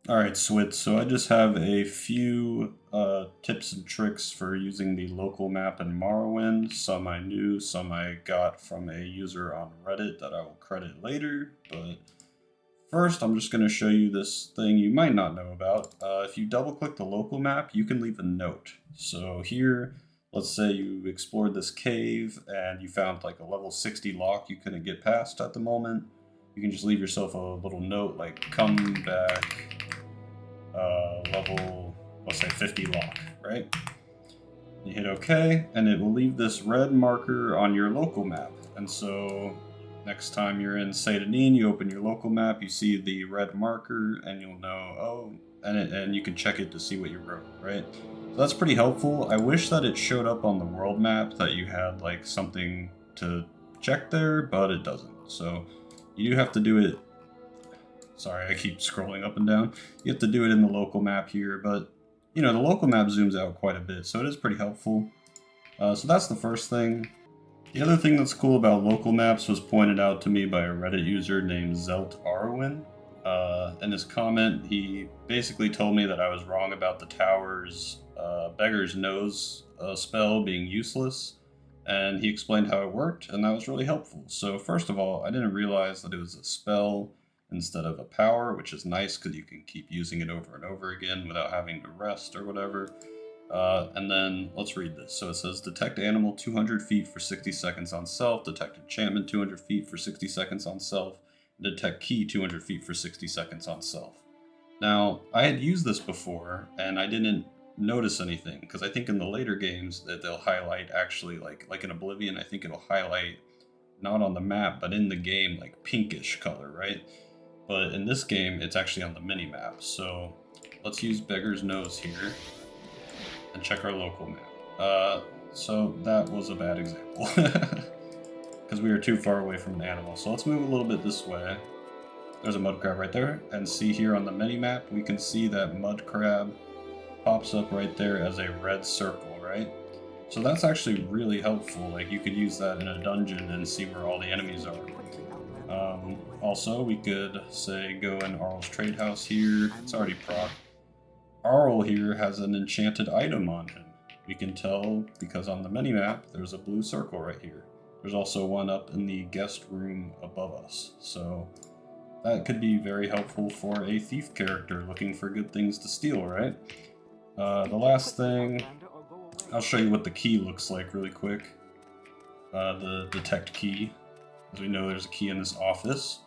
Alright, Swit, so I just have a few tips and tricks for using the local map in Morrowind. Some I knew, some I got from a user on Reddit that I will credit later, but first I'm just going to show you this thing you might not know about. If you double click the local map, you can leave a note. So here, let's say you explored this cave and you found like a level 60 lock you couldn't get past at the moment. You can just leave yourself a little note like, come back level, let's say 50 lock, right? You hit OK, and it will leave this red marker on your local map. And so next time you're in Seyda-Neen, you open your local map, you see the red marker, and you'll know, oh, and you can check it to see what you wrote, right? So that's pretty helpful. I wish that it showed up on the world map, that you had like something to check there, but it doesn't. So you do have to do it. Sorry, I keep scrolling up and down. You have to do it in the local map here, but you know, the local map zooms out quite a bit, so it is pretty helpful. So that's the first thing. The other thing that's cool about local maps was pointed out to me by a Reddit user named Zelt Arwin. In his comment, he basically told me that I was wrong about the tower's Beggar's Nose spell being useless, and he explained how it worked, and that was really helpful. So first of all, I didn't realize that it was a spell instead of a power, which is nice because you can keep using it over and over again without having to rest or whatever. And then let's read this. So it says, detect animal 200 feet for 60 seconds on self, detect enchantment 200 feet for 60 seconds on self, and detect key 200 feet for 60 seconds on self. Now, I had used this before, and I didn't notice anything, because I think in the later games that they'll highlight actually, like in Oblivion, I think it'll highlight not on the map, but in the game, like pinkish color, right? But in this game, it's actually on the mini-map. So let's use Beggar's Nose here and check our local map. So that was a bad example because we were too far away from an animal. So let's move a little bit this way. There's a mud crab right there, and see here on the mini-map, we can see that mud crab pops up right there as a red circle, right? So that's actually really helpful. Like, you could use that in a dungeon and see where all the enemies are. Also, we could say go in Arl's trade house here. It's already proc. Arl here has an enchanted item on him. We can tell because on the minimap there's a blue circle right here. There's also one up in the guest room above us. So that could be very helpful for a thief character looking for good things to steal, right? The last thing, I'll show you what the key looks like really quick. The detect key. As we know, there's a key in this office,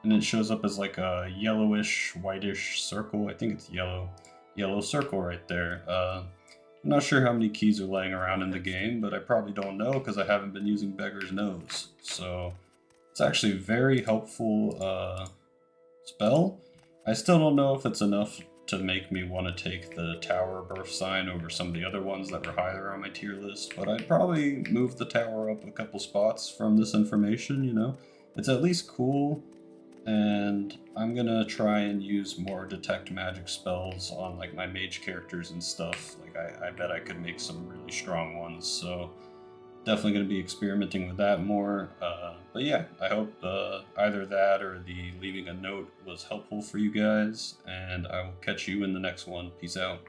and it shows up as like a yellowish, whitish circle. I think it's yellow circle right there. I'm not sure how many keys are laying around in the game, but I probably don't know because I haven't been using Beggar's Nose. So it's actually a very helpful spell. I still don't know if it's enough to make me want to take the Tower Birth Sign over some of the other ones that were higher on my tier list, but I'd probably move the tower up a couple spots from this information, you know? It's at least cool, and I'm gonna try and use more detect magic spells on like my mage characters and stuff. Like I bet I could make some really strong ones, so definitely going to be experimenting with that more. But yeah, I hope either that or the leaving a note was helpful for you guys, and I will catch you in the next one. Peace out.